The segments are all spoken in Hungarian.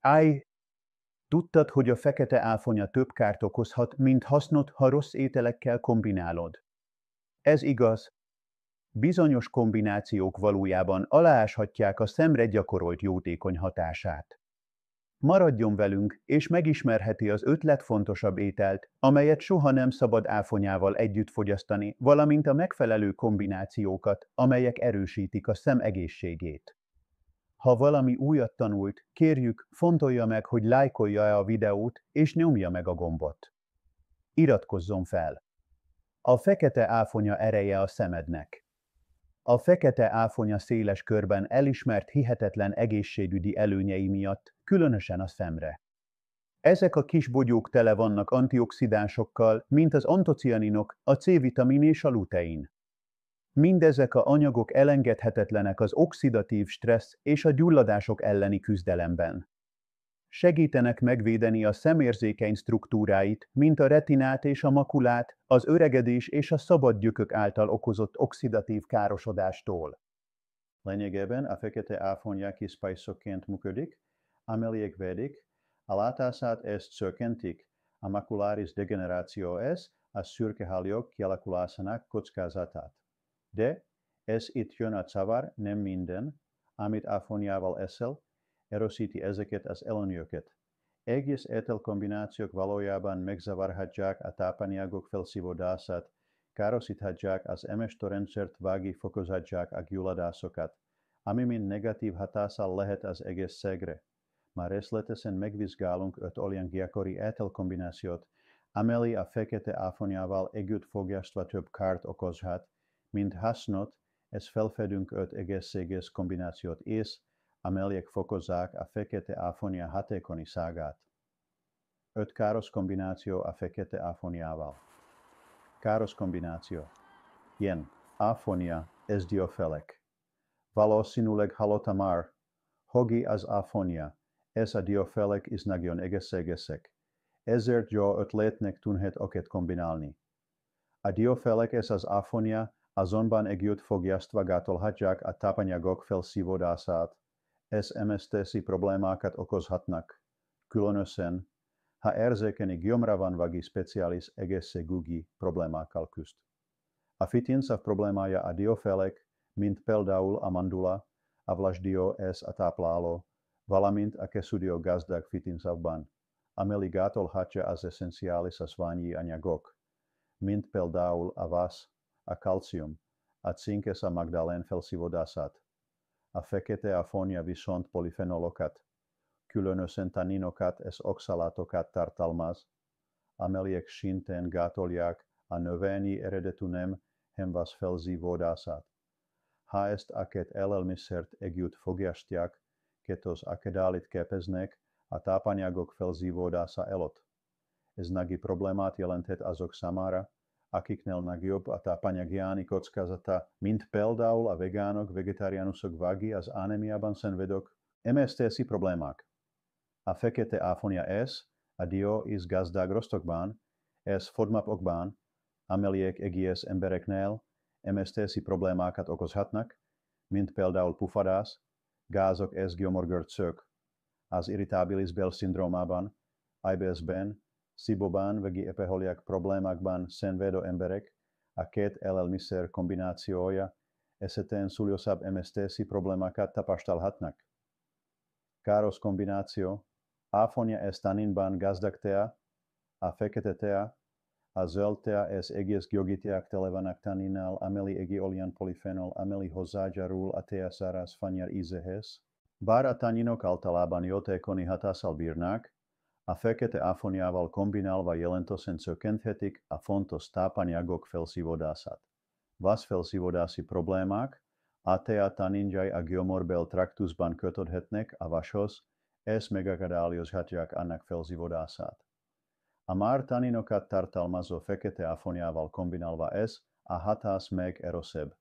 Áj, tudtad, hogy a fekete áfonya több kárt okozhat, mint hasznot, ha rossz ételekkel kombinálod? Ez igaz. Bizonyos kombinációk valójában alááshatják a szemre gyakorolt jótékony hatását. Maradjon velünk, és megismerheti az 5 legfontosabb ételt, amelyet soha nem szabad áfonyával együtt fogyasztani, valamint a megfelelő kombinációkat, amelyek erősítik a szem egészségét. Ha valami újat tanult, kérjük, fontolja meg, hogy lájkolja-e a videót, és nyomja meg a gombot. Iratkozzon fel! A fekete áfonya ereje a szemednek. A fekete áfonya széles körben elismert hihetetlen egészségügyi előnyei miatt, különösen a szemre. Ezek a kis bogyók tele vannak antioxidánsokkal, mint az antocianinok, a C-vitamin és a lutein. Mindezek a anyagok elengedhetetlenek az oxidatív stressz és a gyulladások elleni küzdelemben. Segítenek megvédeni a szemérzékeny struktúráit, mint a retinát és a makulát, az öregedés és a szabad gyökök által okozott oxidatív károsodástól. Lényegében a fekete áfonya kispajszokként működik, amelyek védik a látását, ezt csökkentik, a makuláris degeneráció a szürkehályok kialakulásának kockázatát. De ez itt jön a csavar, nem minden, amit áfonyával eszel, erősíti ezeket az előnyöket. Egész ételkombinációk valójában megzavarhatják a tápanyagok felszívódását, károsíthatják az emésztőrendszert, fokozhatják a gyulladásokat, ami mind negatív hatással lehet az egészségre. Már részletesen megvizsgálunk 5 olyan gyakori ételkombinációt, amely a fekete áfonyával együtt fogyasztva több kárt okozhat, mint hasznot, és felfedünk 5 egészséges kombinációt is, amelyek fokozzák a fekete áfonya hatékonyságát. 5 káros kombináció a fekete áfonyával. Káros kombináció. Ilyen. Áfonya, és diófelek. Valószínűleg hallotta már, hogy az áfonya, és a diófelek is nagyon egészségesek. Ezért jó ötletnek tűnhet őket kombinálni. A diófelek és az áfonya azonban együtt fogyasztva gátolhatják a tápanyagok felszívódását, és emésztési problémákat okozhatnak, különösen, ha érzékeny gyomra van vagy speciális egészségügyi problémákkal küzd. A fitinsav problémája a diófelek, mint például a mandula, a vlaždió és a tápláló, valamint a kesudió gazdag fitinsavban, amely gátolhatja az eszenciális ásványi anyagok, mint például a vas, a kalcium, a cink és a magdalén felszívódását. A fekete áfonya viszont polifenolokat, különösen tanninokat és oxalátokat tartalmaz, amelyek szintén gátolják a növényi eredetű nem hemvas felszívódását. Ha ezt a két élelmiszert együtt fogyasztják, ketóz akedálit képeznek a tápanyagok felszívódása előtt. Ez nagy problémát jelenthet azok számára, akiknél nagyobb a tápanyagiáni kockázata, mint például a vegánok, vegetáriánusok vagy az anémiában szenvedők, emésztési problémák. A fekete áfonya a dió is gazdag rostokban, és FODMAP-okban, amelyek egész embereknél emésztési problémákat okozhatnak, mint például pufadás, gázok és gyomorgörcsök, az irritabilis bélszindrómában, IBS-ben, SIBO-ban vagy epiholiák problémákban szenvedő emberek a két élelmiszer kombinációja esetén súlyosabb emésztési problémákat tapasztalhatnak. Káros kombináció, áfonya és tanninban gazdag tea, a fekete tea, a zöld tea és egész gyógyítók tele vannak tanninnal, amely egy olyan polifenol, amely hozzájárul a tea száraz fanyar ízéhez. Bár a tanninok általában jótékony hatással bírnak, a fekete áfonyával kombinálva jelentősen csökkenthetik a fontos tápanyagok felszívódását. Vas felszívódási problémák, a tea tanninjai a gyomorbél traktusban kötődhetnek a vashoz, és megakadályozhatják annak felszívódását. A már tanninokat tartalmazó fekete áfonyával kombinálva a hatás még erősebb.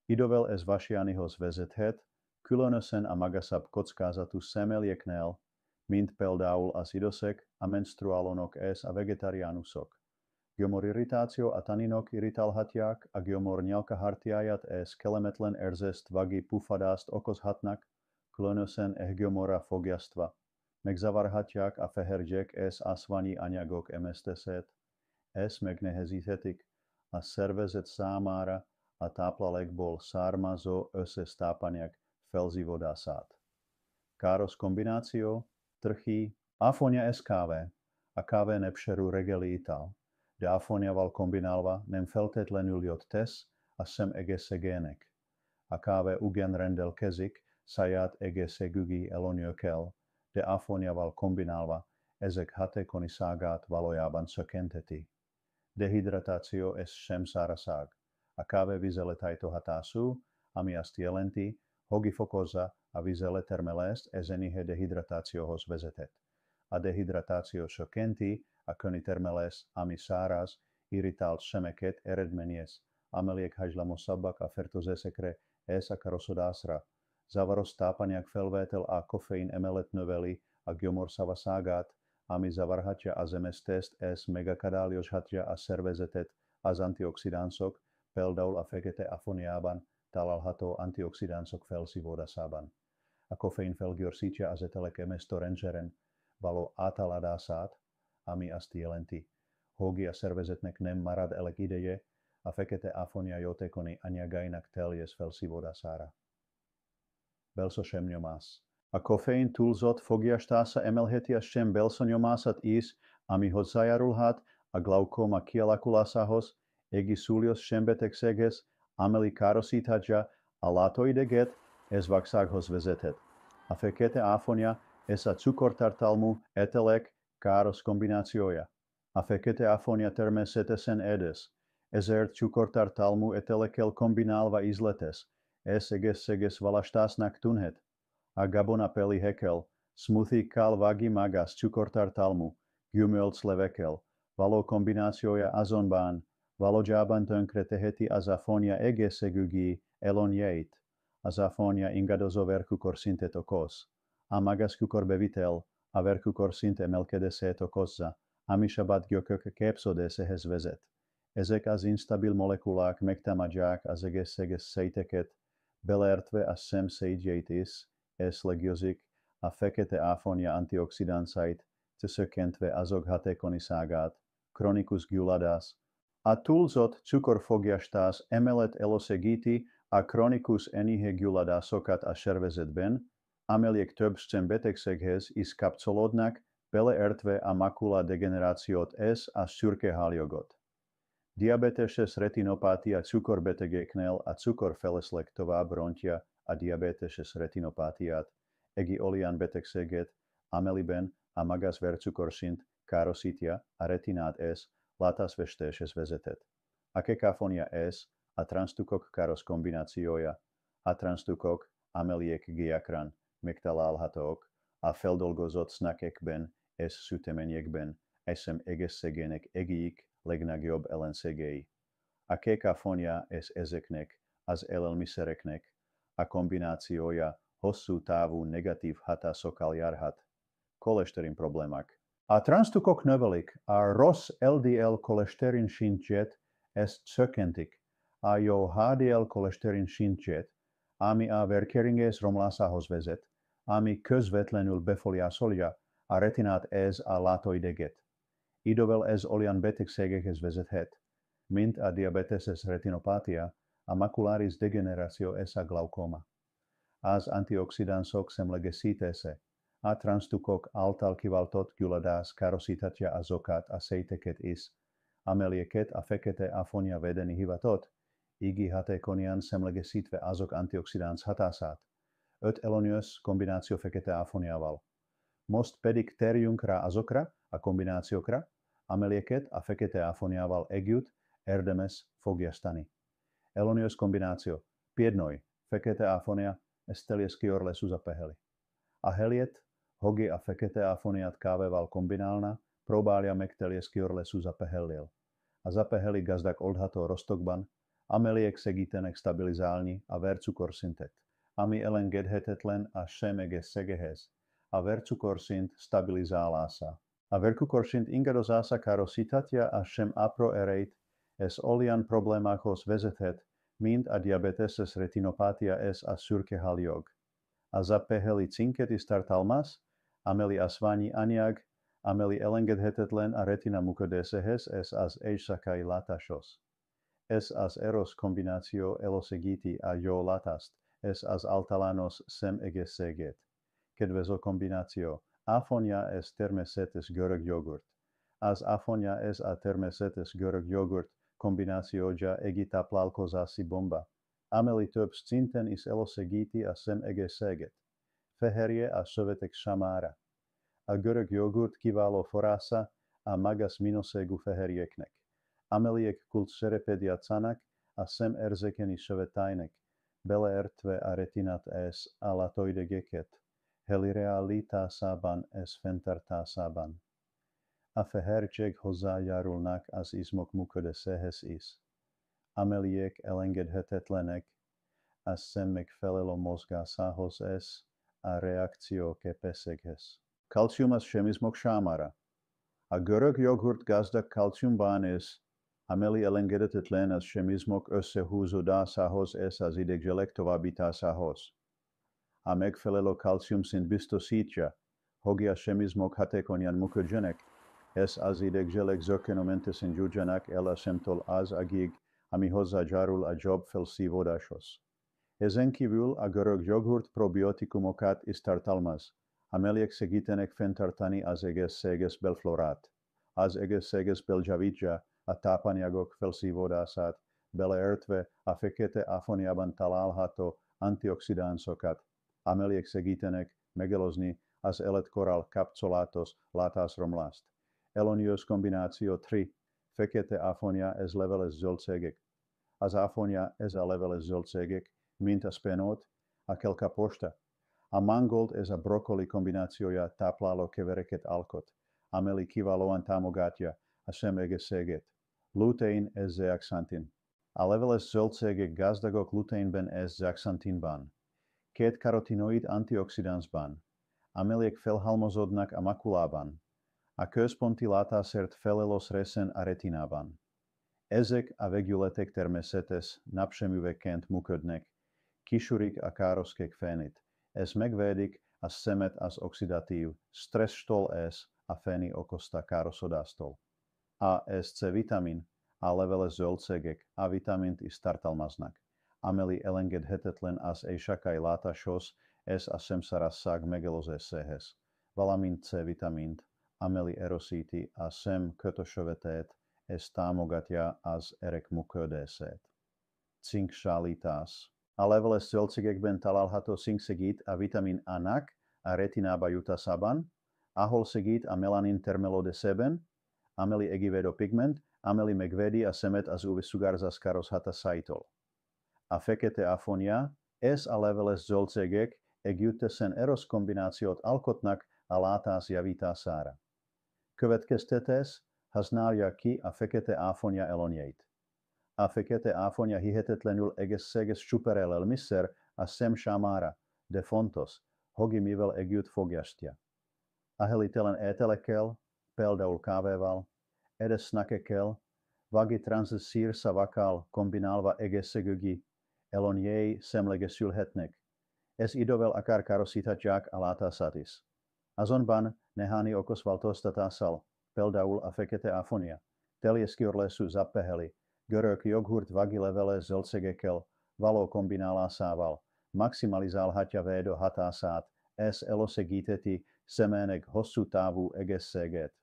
Idővel ez vasianihoz vezethet, különösen a magasabb kockázatú személyeknél, mint például az idősek, a menstruálónok és a vegetáriánusok. Gyomorirritáció a tanninok irritálhatják a gyomor nyálkahártyáját és kellemetlen érzést vagy pufadást okozhatnak, különösen gyomorra fogyasztva. megzavarhatják a fehér es aszványi anyagok emésztését, ez megnehezíthetik a szervezet számára a táplálékból származó összetápanyag felszívódását. Káros kombináció, trchí, áfonia ez kávé. A kávé nepserú reggeli itál, de áfoniával kombinálva nem feltétlenül jut tesz a szem egészségének. A kávé ugyan rendelkezik saját egészségügyi előnyökkel, de áfoniával kombinálva ezek hatékonyságát valójában csökkenteti. Dehidratáció ez sem szárazság. A kávé vízeletájtó hatású, ami azt jelenti, hogy fokozza a vízeletermelést, ez enyhe dehidratációhoz vezethet. A dehidratáció csökkenti a könnytermelést, ami száraz, irritált szemeket eredményez, amelyek hajlamosabbak a fertőzésekre és a károsodásra. Zavaros tápanyag felvétel a koffein emellett növeli a gyomorszavaságát, ami zavarhatja az emésztést és megakadályozhatja a szervezetet az antioxidánsok, például a fekete áfoniában található antioxidánsok felszívódásában. A koffein felgyorsítja az ételek emésztőrendszeren való átaladását, ami azt jelenti, hogy a szervezetnek nem marad elég ideje a fekete áfonia jótékony anyagainak teljes felszívódására. Belszosem-nyomás. A koffein túlzott fogyasztása emelheti a sem belszonyomását is, ami hozzájárulhat a glaukóma kialakulásához, egészséges sembetegséghez, amely károsíthatja a látóideget és vaksághoz vezethet. A fekete áfonia és a cukortartalmú ételek káros kombinációja. A fekete áfonia természetesen édes, ezért cukortartalmú ételekkel kombinálva ízletes, és egészséges választásnak tűnhet. A gabonapeli hekel, smoothie kalvagi magas cukortartalmú, gyümölcslevekkel, való kombinációja azonban valójában tönkreteheti az áfonia egészségügyi előnyeit. Az áfonia ingadozó vércukorszintet okoz. A magas cukorbevitel a vércukorszint emelkedését okozza, ami sabatgyökök képződéséhez vezet. Ezek az instabil molekulák megtámadják az egészséges sejteket, beleértve a szem szégyeit is, és legjozik a fekete áfonia antioxidánsait, csökkentve azok hatékonyságát, kronikus gyulladás. A túlzott cukorfogyasztás emellett elősegíti a kronikus enyhe gyulladásokat a szervezetben, amelyek több szembetegséghez is kapcsolódnak, beleértve a makula degenerációt és a szürkehaljogot. Diabeteses retinopátia cukorbetegeknél a cukorfelesleg tovább rontja a diabeteses retinopátiát, egi olyan betegséget, amelyben a magas vércukorszint károsítja a retinát és látásvesztéshez vezethet. A kekáfonia és a transztukok káros kombinációja. A transztukok, amelyek gyakran megtalálhatók a feldolgozott snackekben és süteményekben, eszem egészségének egyik legnagyobb ellenségei. A kekáfonia és ezeknek az élelmiszereknek a kombinációja hosszú távú negatív hatásokkal járhat. Koleszterin problémák. A transztukok növelik a rossz LDL koleszterin szintjét és csökkentik a jó HDL koleszterin szintjét, ami a vérkeringés romlásához vezet, ami közvetlenül befolyásolja a retinát és a látóideget. Idővel ez olyan betegségekhez vezethet, mint a diabetes retinopátia, a makuláris degeneráció és a glaukóma. Az antioxidánsok semlegesítése, a transztukok által kiváltott gyulladás károsíthatja azokat a sejteket is, amelyeket a fekete áfonia védeni hivatott, így hatékonyan semlegesítve azok antioxidáns hatását. 5 előnyös kombináció fekete áfoniával. Most pedig térjünk rá azokra a kombinációkra, amelyeket a fekete áfoniával együtt érdemes fogyasztani. Előnyös kombináció. Piednoj, fekete áfonia, és kiorle szuzapeheli. A heliet, hogy a fekete áfoniát kávéval kombinálna, próbálja meg kiorle szuzapehellel. A zapeheli gazdag oldható rostokban, amelyek segítenek stabilizálni a vércukorszintet, ami elengedhetetlen a sem egészségéhez. A vércukorszint stabilizálása. A vércukorszint ingadozása károsíthatja a sem apró erejét, és olyan problémákhoz vezethet, mint a diabetes retinopátia és a szürkehaljog. A zapeheli cinket is tartalmaz, Ameli asvani aniag, ameli elengedhetetlen a retina mucodesehes es as eisakai latashos. Es as eros combinatio elosegiti a jo latast, es as altalanos sem egeseget. Kedvezo combinatio, aphonia es termesetes görög yogurt. As aphonia es a termesetes görög yogurt, combinatio egita plalkozasi bomba. Ameli több szinten is elosegiti a sem egeseget. Feherje a sövetek samára. A görög jogurt kiváló forrása a magas minőségű fehérjéknek. Ameliek kult serepediacanak a szemérzékeny sövetájnek, beleértve a retinát és a látóidegeket, helyreállításában és fenntartásában. A fehérjék hozzájárulnak az izmok működéséhez is. Ameliek elengedhetetlenek a szem megfelelő mozgásához és a reakcióképességhez. Kalcium az semizmok sámára. A görög jogurt gazdag kalciumban is, ameli elengedhetetlen az semizmok összehúzódásához és az idegzselek továbbításához. A megfelelő kalcium szint biztosítja, hogy a semizmok hatékonyan működjenek, és az idegzselek zökkenőmentesen jussanak el a szemtől az agig, ami hozzájárul a jobb felszívódáshoz. Ezen kívül a görög jogurt probiotikumokat is tartalmaz, amelyek segítenek fenntartani az egészséges belflórát. Az egészséges beljavítja a tápanyagok felszívódását, beleértve a fekete áfonyában található antioxidánsokat, amelyek segítenek megelőzni az életkorral kapcsolatos látásromlást. Eloniós kombináció 3. Fekete áfonya és leveles zöldségek. Az áfonya és a leveles zöldségek, mint a spenót, a kelkaposta. A mangold és a brokkoli kombinációja tápláló kevereket alkot, amely kiválóan támogatja a szemegészséget. Lutein és zeaxanthin. A leveles zöldségek gazdagok luteinben és zeaxanthinban. Két karotinoid antioxidánsban, amelyek felhalmozódnak a makulában. A központi látásért felelős részen a retinában. Ezek a vegyületek természetes napsemüvegként működnek, kisürik a károszkék fényét, és megvédik a szemet az oxidatív stressztól és a fény okozta károsodástól. A és C vitamin, a leveles zöldségek a vitamint is tartalmaznak, amely elengedhetetlen az éjszakai látáshoz és a szemszarasság megelőzéséhez, valamint C vitamint, amely erősíti a szem kötősövetét és támogatja az erek működését. Cinksálítás. A leveles zöldségekben található cink segít a vitamin A-nak a retinába jutásában, ahol segít a melanin termelődésében, amely egivédő pigment, amely megvédi a szemet az UV-sugárzás káros hatásaitól. A fekete áfonya és a leveles zöldségek együttesen eros kombinációt alkotnak a látás javítására. Következtetés, használja ki a fekete áfonya elonyait. A fekete áfonya hihetetlenül egészséges szuperélelmiszer a szem számára, de fontos, hogy mivel együtt fogyasztja. A helítelen ételekkel, például kávéval, édesnakekkel, vagy transzszírszavakkal kombinálva egészségügyi elonyéi semlegesülhetnek, és idővel akár károsíthatják a látását is. Azonban néhány okos változtatással, például a fekete áfonya, teljes körlésű zappeheli, görög jogurt vagy leveles zöldségekkel való kombinálásával maximalizálhatja védő hatását és elősegítheti szemének hosszú távú egészséget.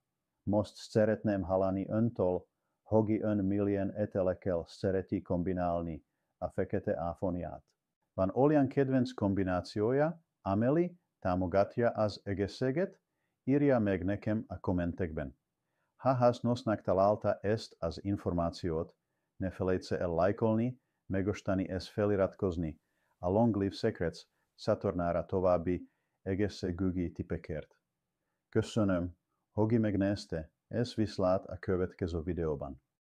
Most szeretném hallani öntől, hogy ön milyen ételekkel szereti kombinálni a fekete áfonyát. Van olyan kedvenc kombinációja, amely támogatja az egészséget? Írja meg nekem a kommentekben. Ha hasznosnak találta ezt az információt, ne felejtse el lájkolni, megosztani és feliratkozni a Long Live Secrets csatornára további egészségügyi tippekért. Köszönöm, hogy megnézte, és viszlát a következő videóban.